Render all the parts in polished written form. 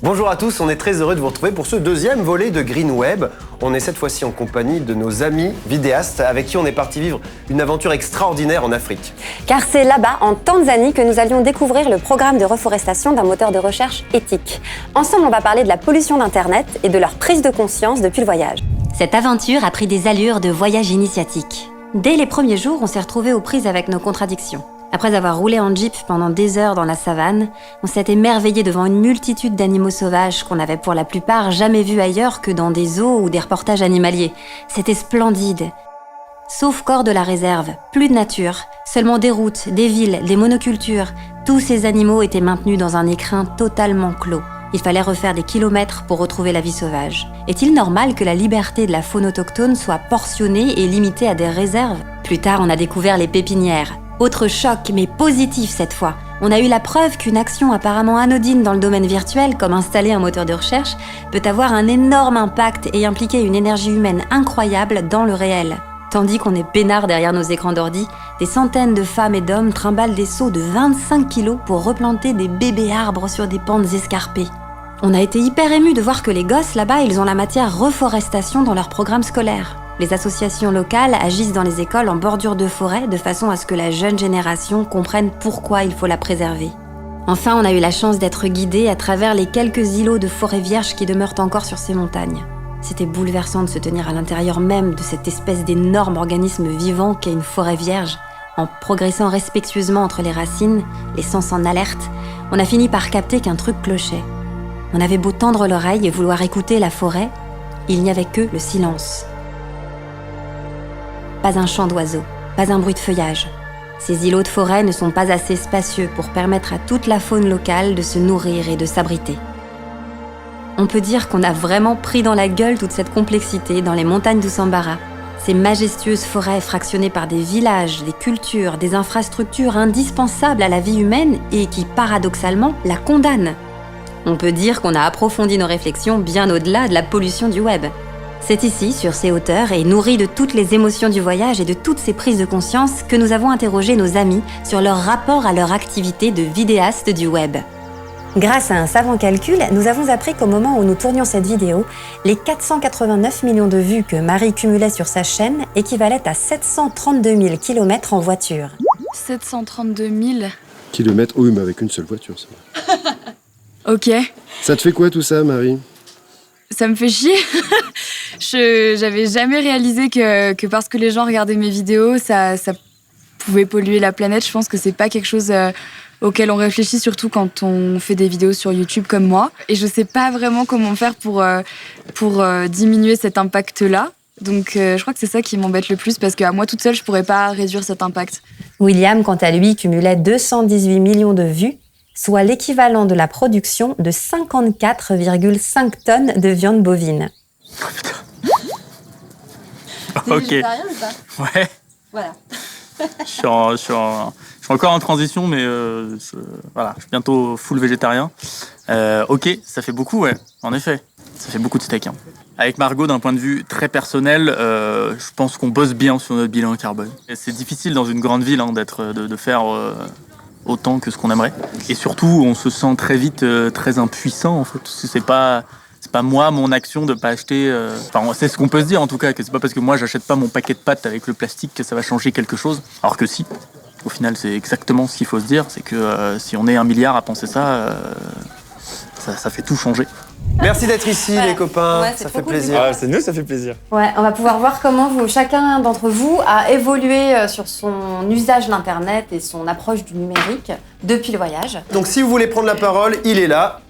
Bonjour à tous, on est très heureux de vous retrouver pour ce deuxième volet de Green Web. On est cette fois-ci en compagnie de nos amis vidéastes avec qui on est parti vivre une aventure extraordinaire en Afrique. Car c'est là-bas, en Tanzanie, que nous allions découvrir le programme de reforestation d'un moteur de recherche éthique. Ensemble, on va parler de la pollution d'Internet et de leur prise de conscience depuis le voyage. Cette aventure a pris des allures de voyage initiatique. Dès les premiers jours, on s'est retrouvés aux prises avec nos contradictions. Après avoir roulé en jeep pendant des heures dans la savane, on s'est émerveillé devant une multitude d'animaux sauvages qu'on n'avait pour la plupart jamais vus ailleurs que dans des zoos ou des reportages animaliers. C'était splendide. Sauf corps de la réserve, plus de nature, seulement des routes, des villes, des monocultures. Tous ces animaux étaient maintenus dans un écrin totalement clos. Il fallait refaire des kilomètres pour retrouver la vie sauvage. Est-il normal que la liberté de la faune autochtone soit portionnée et limitée à des réserves ? Plus tard, on a découvert les pépinières. Autre choc, mais positif cette fois. On a eu la preuve qu'une action apparemment anodine dans le domaine virtuel, comme installer un moteur de recherche, peut avoir un énorme impact et impliquer une énergie humaine incroyable dans le réel. Tandis qu'on est peinard derrière nos écrans d'ordi, des centaines de femmes et d'hommes trimballent des seaux de 25 kilos pour replanter des bébés arbres sur des pentes escarpées. On a été hyper émus de voir que les gosses là-bas, ils ont la matière reforestation dans leur programme scolaire. Les associations locales agissent dans les écoles en bordure de forêt de façon à ce que la jeune génération comprenne pourquoi il faut la préserver. Enfin, on a eu la chance d'être guidés à travers les quelques îlots de forêt vierge qui demeurent encore sur ces montagnes. C'était bouleversant de se tenir à l'intérieur même de cette espèce d'énorme organisme vivant qu'est une forêt vierge. En progressant respectueusement entre les racines, les sens en alerte, on a fini par capter qu'un truc clochait. On avait beau tendre l'oreille et vouloir écouter la forêt, il n'y avait que le silence. Pas un chant d'oiseaux, pas un bruit de feuillage. Ces îlots de forêt ne sont pas assez spacieux pour permettre à toute la faune locale de se nourrir et de s'abriter. On peut dire qu'on a vraiment pris dans la gueule toute cette complexité dans les montagnes d'Usambara. Ces majestueuses forêts fractionnées par des villages, des cultures, des infrastructures indispensables à la vie humaine et qui, paradoxalement, la condamnent. On peut dire qu'on a approfondi nos réflexions bien au-delà de la pollution du web. C'est ici, sur ces hauteurs, et nourris de toutes les émotions du voyage et de toutes ces prises de conscience, que nous avons interrogé nos amis sur leur rapport à leur activité de vidéaste du web. Grâce à un savant calcul, nous avons appris qu'au moment où nous tournions cette vidéo, les 489 millions de vues que Marie cumulait sur sa chaîne équivalaient à 732 000 km en voiture. 732 000 Kilomètres, oui, mais avec une seule voiture, ça va. Ok. Ça te fait quoi tout ça, Marie? Ça me fait chier. J'avais jamais réalisé que parce que les gens regardaient mes vidéos, ça pouvait polluer la planète. Je pense que c'est pas quelque chose auquel on réfléchit, surtout quand on fait des vidéos sur YouTube comme moi. Et je sais pas vraiment comment faire pour diminuer cet impact-là. Donc je crois que c'est ça qui m'embête le plus, parce qu'à moi toute seule, je pourrais pas réduire cet impact. William, quant à lui, cumulait 218 millions de vues, soit l'équivalent de la production de 54,5 tonnes de viande bovine. Oh putain. T'es Ok. végétarien ou pas? Ouais. Voilà. Je suis encore en transition, mais voilà, je suis bientôt full végétarien. Ok, ça fait beaucoup, ouais, en effet. Ça fait beaucoup de steak. Hein. Avec Margot, d'un point de vue très personnel, je pense qu'on bosse bien sur notre bilan carbone. Et c'est difficile dans une grande ville de faire autant que ce qu'on aimerait. Et surtout, on se sent très vite très impuissant, en fait. C'est pas moi, mon action de pas acheter... Enfin, c'est ce qu'on peut se dire, en tout cas, que c'est pas parce que moi, j'achète pas mon paquet de pâtes avec le plastique que ça va changer quelque chose. Alors que si. Au final, c'est exactement ce qu'il faut se dire. C'est que si on est 1 milliard à penser ça, ça fait tout changer. Merci d'être ici, les copains, Ouais, c'est ça trop fait cool, plaisir. Ah, c'est nous, ça fait plaisir. Ouais, on va pouvoir voir comment chacun d'entre vous a évolué sur son usage d'Internet et son approche du numérique depuis le voyage. Donc si vous voulez prendre la parole, il est là.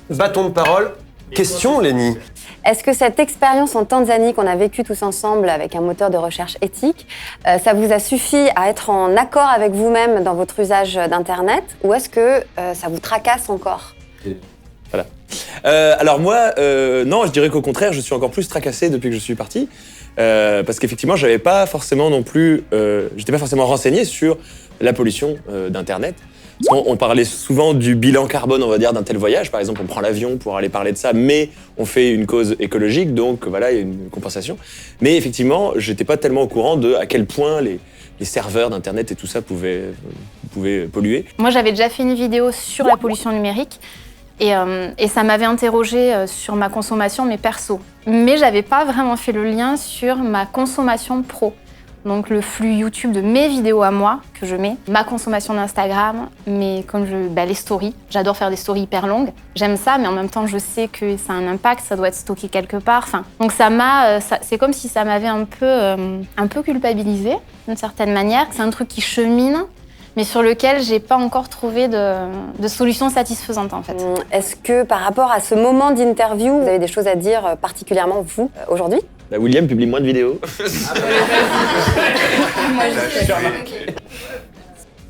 Bâton de parole. Question, Lénie. Est-ce que cette expérience en Tanzanie qu'on a vécue tous ensemble avec un moteur de recherche éthique, ça vous a suffi à être en accord avec vous-même dans votre usage d'Internet, ou est-ce que ça vous tracasse encore ? Voilà. Alors moi, non, je dirais qu'au contraire, je suis encore plus tracassé depuis que je suis parti, parce qu'effectivement, j'avais pas forcément non plus, j'étais pas forcément renseigné sur la pollution d'Internet. Parce qu'on parlait souvent du bilan carbone, on va dire, d'un tel voyage. Par exemple, on prend l'avion pour aller parler de ça, mais on fait une cause écologique, donc voilà, il y a une compensation. Mais effectivement, j'étais pas tellement au courant de à quel point les serveurs d'Internet et tout ça pouvaient polluer. Moi, j'avais déjà fait une vidéo sur la pollution numérique, Et ça m'avait interrogée sur ma consommation, mais perso. Mais j'avais pas vraiment fait le lien sur ma consommation pro. Donc le flux YouTube de mes vidéos à moi que je mets, ma consommation d'Instagram, les stories. J'adore faire des stories hyper longues. J'aime ça, mais en même temps je sais que ça a un impact, ça doit être stocké quelque part. Donc c'est comme si ça m'avait un peu culpabilisée d'une certaine manière. C'est un truc qui chemine, mais sur lequel j'ai pas encore trouvé de solution satisfaisante en fait. Est-ce que par rapport à ce moment d'interview, vous avez des choses à dire particulièrement vous aujourd'hui? William publie moins de vidéos.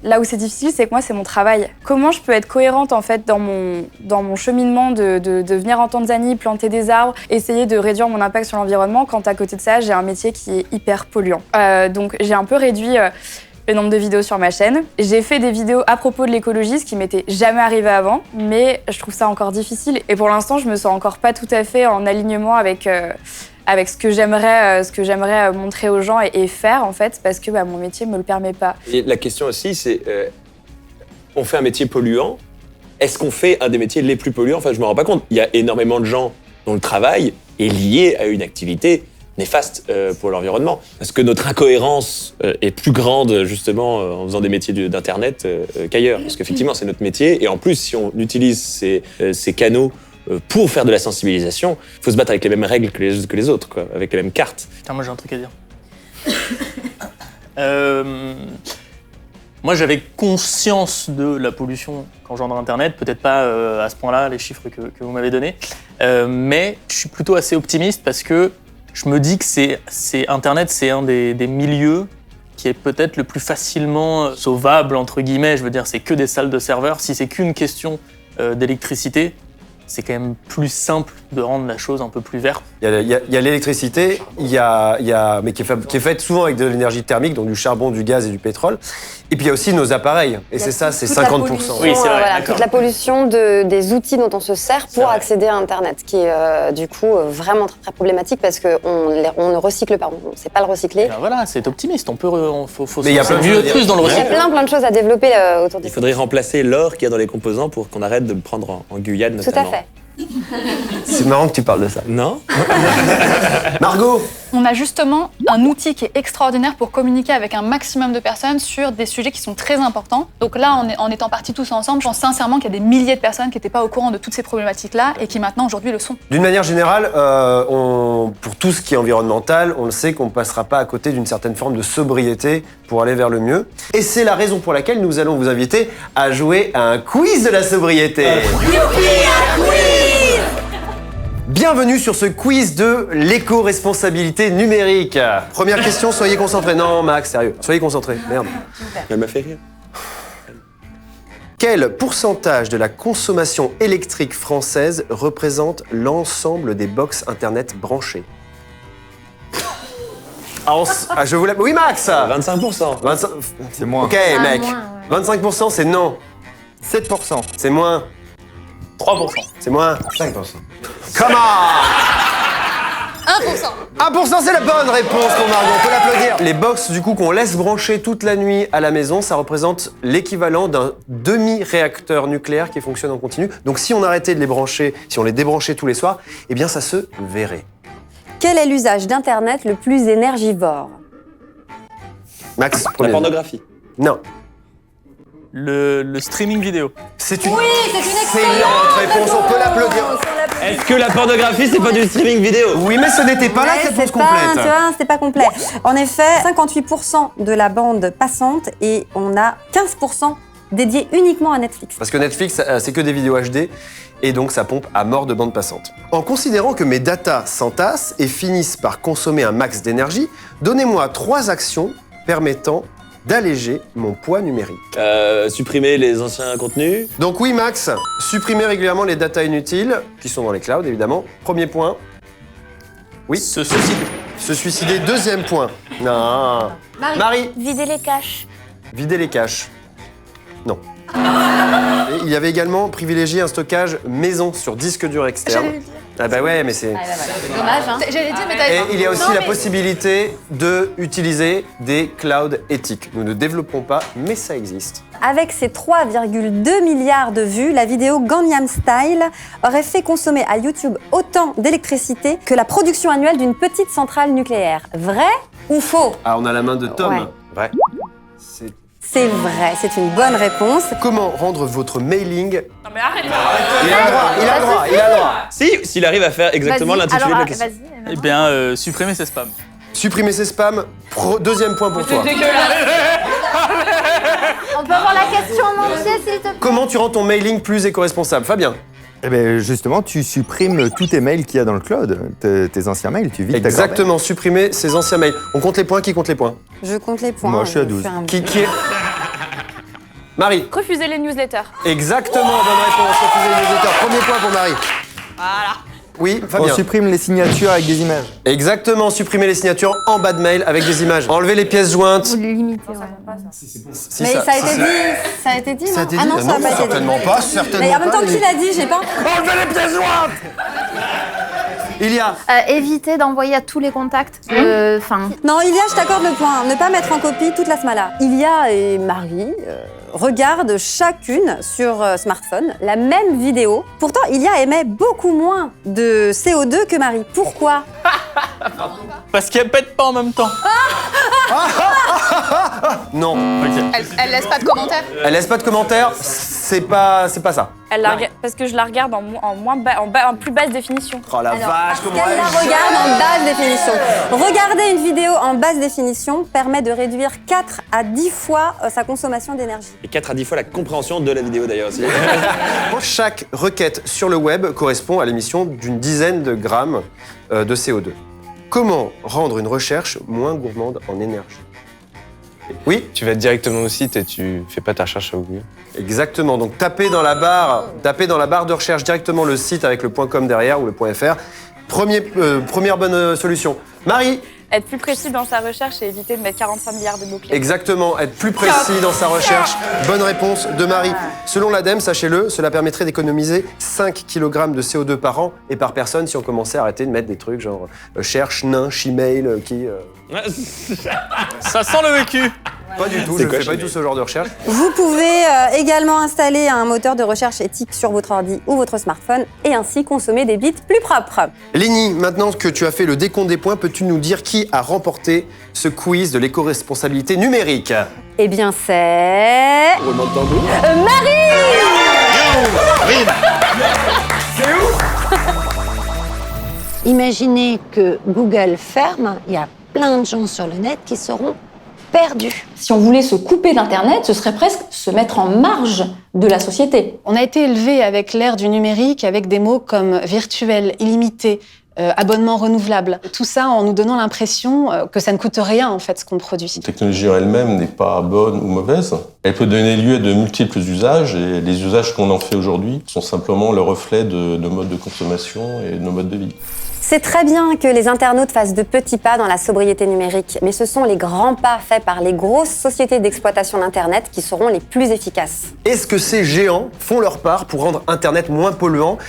Là où c'est difficile, c'est que moi, c'est mon travail. Comment je peux être cohérente en fait dans mon cheminement de venir en Tanzanie, planter des arbres, essayer de réduire mon impact sur l'environnement, quand à côté de ça, j'ai un métier qui est hyper polluant. Donc j'ai un peu réduit le nombre de vidéos sur ma chaîne. J'ai fait des vidéos à propos de l'écologie, ce qui m'était jamais arrivé avant, mais je trouve ça encore difficile. Et pour l'instant, je me sens encore pas tout à fait en alignement avec ce que j'aimerais montrer aux gens et faire en fait, parce que mon métier me le permet pas. Et la question aussi, c'est on fait un métier polluant. Est-ce qu'on fait un des métiers les plus polluants? Enfin, je me rends pas compte. Il y a énormément de gens dont le travail est lié à une activité néfaste pour l'environnement. Parce que notre incohérence est plus grande justement en faisant des métiers d'internet qu'ailleurs. Parce qu'effectivement, c'est notre métier. Et en plus, si on utilise ces canaux pour faire de la sensibilisation, il faut se battre avec les mêmes règles que les autres, quoi, avec les mêmes cartes. Putain, moi j'ai un truc à dire. Moi j'avais conscience de la pollution quand j'entre dans Internet, peut-être pas à ce point-là, les chiffres que vous m'avez donnés, mais je suis plutôt assez optimiste parce que je me dis que Internet, c'est un des milieux qui est peut-être le plus facilement sauvable, entre guillemets. Je veux dire, c'est que des salles de serveurs. Si c'est qu'une question d'électricité, c'est quand même plus simple de rendre la chose un peu plus verte. Il y a l'électricité, mais qui est faite souvent avec de l'énergie thermique, donc du charbon, du gaz et du pétrole. Et puis il y a aussi nos appareils. Et c'est ça, c'est 50%. Oui, c'est vrai. Toute la pollution des outils dont on se sert pour accéder à Internet, qui est du coup vraiment très, très problématique parce qu'on ne recycle pas, on ne sait pas le recycler. Ben voilà, c'est optimiste. Faut Mais il y a plein mieux plus dans le Il y a recyclage. plein de choses à développer autour de Il ça. faudrait remplacer l'or qu'il y a dans les composants pour qu'on arrête de le prendre en Guyane Tout notamment. à fait. C'est marrant que tu parles de ça. Non? Margot, On a justement un outil qui est extraordinaire pour communiquer avec un maximum de personnes sur des sujets qui sont très importants. Donc là, en étant partis tous ensemble, je pense sincèrement qu'il y a des milliers de personnes qui n'étaient pas au courant de toutes ces problématiques-là et qui maintenant, aujourd'hui, le sont. d'une manière générale, pour tout ce qui est environnemental, on le sait qu'on ne passera pas à côté d'une certaine forme de sobriété pour aller vers le mieux. Et c'est la raison pour laquelle nous allons vous inviter à jouer à un quiz de la sobriété. Bienvenue sur ce quiz de l'éco-responsabilité numérique. Première question, soyez concentrés. Non, Max, sérieux, soyez concentrés. Merde. Elle m'a fait rire. Quel pourcentage de la consommation électrique française représente l'ensemble des box internet branchées? Je vous la... Oui, Max! 25%. 25... C'est moins. Ok, mec. moins, 25%, c'est non. 7%. C'est moins. 3%. C'est moins. 5%. Come on! 1%, c'est la bonne réponse pour Margot, on peut l'applaudir. Les box du coup qu'on laisse brancher toute la nuit à la maison, ça représente l'équivalent d'un demi-réacteur nucléaire qui fonctionne en continu. Donc si on arrêtait de les brancher, si on les débranchait tous les soirs, eh bien ça se verrait. Quel est l'usage d'Internet le plus énergivore? Max, La premier. pornographie. Non. Le streaming vidéo. C'est une excellente réponse, on peut l'applaudir. Est-ce que la pornographie, c'est pas du streaming vidéo? Oui, mais ce n'était pas la Ouais, réponse c'est pas, tu complète. vois, c'était pas complet. En effet, 58% de la bande passante et on a 15% dédié uniquement à Netflix. Parce que Netflix, c'est que des vidéos HD et donc ça pompe à mort de bande passante. En considérant que mes datas s'entassent et finissent par consommer un max d'énergie, donnez-moi 3 actions permettant d'alléger mon poids numérique. Supprimer les anciens contenus. Donc oui, Max, supprimer régulièrement les datas inutiles, qui sont dans les clouds évidemment. Premier point. Oui. Se suicider. Se suicider, deuxième point. Non. Marie. Vider les caches. Vider les caches. Non. Et il y avait également privilégié un stockage maison sur disque dur externe. Ah bah ouais, mais c'est... Dommage, hein. J'allais dire, mais Et il y a aussi Non, la mais- possibilité d'utiliser des clouds éthiques. Nous ne développons pas, mais ça existe. Avec ses 3,2 milliards de vues, la vidéo Gangnam Style aurait fait consommer à YouTube autant d'électricité que la production annuelle d'une petite centrale nucléaire. Vrai ou faux? Ah, on a la main de Tom. Ouais. Vrai. C'est... C'est vrai, c'est une bonne réponse. Comment rendre votre mailing... Non, mais arrête. Il a le droit, il a le droit, il a le droit. S'il arrive à faire exactement Vas-y, l'intitulé de alors, la question. vas-y. Eh maintenant. bien, supprimer ses spams. Supprimer ses spams, deuxième point pour toi. On peut avoir la question en entier, s'il te plaît? Comment tu rends ton mailing plus éco-responsable? Fabien. Eh bien, justement, tu supprimes tous tes mails qu'il y a dans le cloud, tes anciens mails, tu vides ta corbeille. Exactement, supprimer ses anciens mails. On compte les points, qui compte les points? Je compte les points. Moi, je suis à vais 12. faire un- Qui est... Marie. Refuser les newsletters. Exactement, bonne réponse. Refusez les newsletters. Premier point pour Marie. Voilà. Oui, On Fabien. supprime les signatures avec des images. Exactement, supprimer les signatures en bas de mail avec des images. Enlever les pièces jointes. Vous le limitez, ouais. Si, Mais ça a été dit, ça a été dit, Ça a non? été Ah dit. non, Ah ça n'a non, pas été dit. certainement pas, certainement Mais en même pas, temps, qui l'a dit? J'ai pas... Enlever les pièces jointes. Il y a... Éviter d'envoyer à tous les contacts. Enfin, Non, Ilia, je t'accorde le point. Ne pas mettre en copie toute la smala. Ilia et Marie regardent chacune sur smartphone la même vidéo. Pourtant, Ilia émet beaucoup moins de CO2 que Marie. Pourquoi? Parce qu'elle pète pas en même temps. Non. Ok. Elle laisse pas de commentaires. Elle laisse pas de commentaires, c'est pas ça. Parce que je la regarde en plus basse définition. Oh la vache, comment Elle elle la regarde en basse définition. Regarder une vidéo en basse définition permet de réduire 4 à 10 fois sa consommation d'énergie. Et 4 à 10 fois la compréhension de la vidéo d'ailleurs aussi. Chaque requête sur le web correspond à l'émission d'une dizaine de grammes de CO2. Comment rendre une recherche moins gourmande en énergie? Oui, Tu vas directement au site et tu fais pas ta recherche à Google. exactement. Donc tapez dans la barre de recherche directement le site avec le .com derrière ou le .fr. Première bonne solution. Marie, Être plus précis dans sa recherche et éviter de mettre 45 milliards de mots-clés. exactement, être plus précis dans sa recherche. Bonne réponse de Marie. Selon l'ADEME, sachez-le, cela permettrait d'économiser 5 kg de CO2 par an et par personne si on commençait à arrêter de mettre des trucs genre cherche, nain, Gmail, qui... Ça sent le vécu. Pas du tout, C'est je quoi, fais pas du Gmail tout ce genre de recherche. Vous pouvez également installer un moteur de recherche éthique sur votre ordi ou votre smartphone et ainsi consommer des bits plus propres. Lénie, maintenant que tu as fait le décompte des points, peux-tu nous dire qui a remporté ce quiz de l'éco-responsabilité numérique? Eh bien, c'est... Roulement de tambour. Imaginez que Google ferme, il y a plein de gens sur le net qui seront perdus. Si on voulait se couper d'Internet, ce serait presque se mettre en marge de la société. On a été élevé avec l'ère du numérique, avec des mots comme virtuel, illimité, abonnement renouvelable. Tout ça en nous donnant l'impression que ça ne coûte rien, en fait, ce qu'on produit. La technologie en elle-même n'est pas bonne ou mauvaise. Elle peut donner lieu à de multiples usages, et les usages qu'on en fait aujourd'hui sont simplement le reflet de nos modes de consommation et de nos modes de vie. C'est très bien que les internautes fassent de petits pas dans la sobriété numérique, mais ce sont les grands pas faits par les grosses sociétés d'exploitation d'Internet qui seront les plus efficaces. Est-ce que ces géants font leur part pour rendre Internet moins polluant?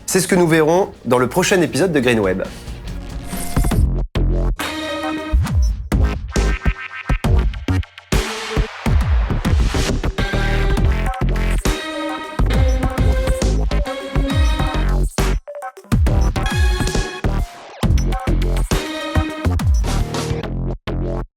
C'est ce que nous verrons dans le prochain épisode de Green Web.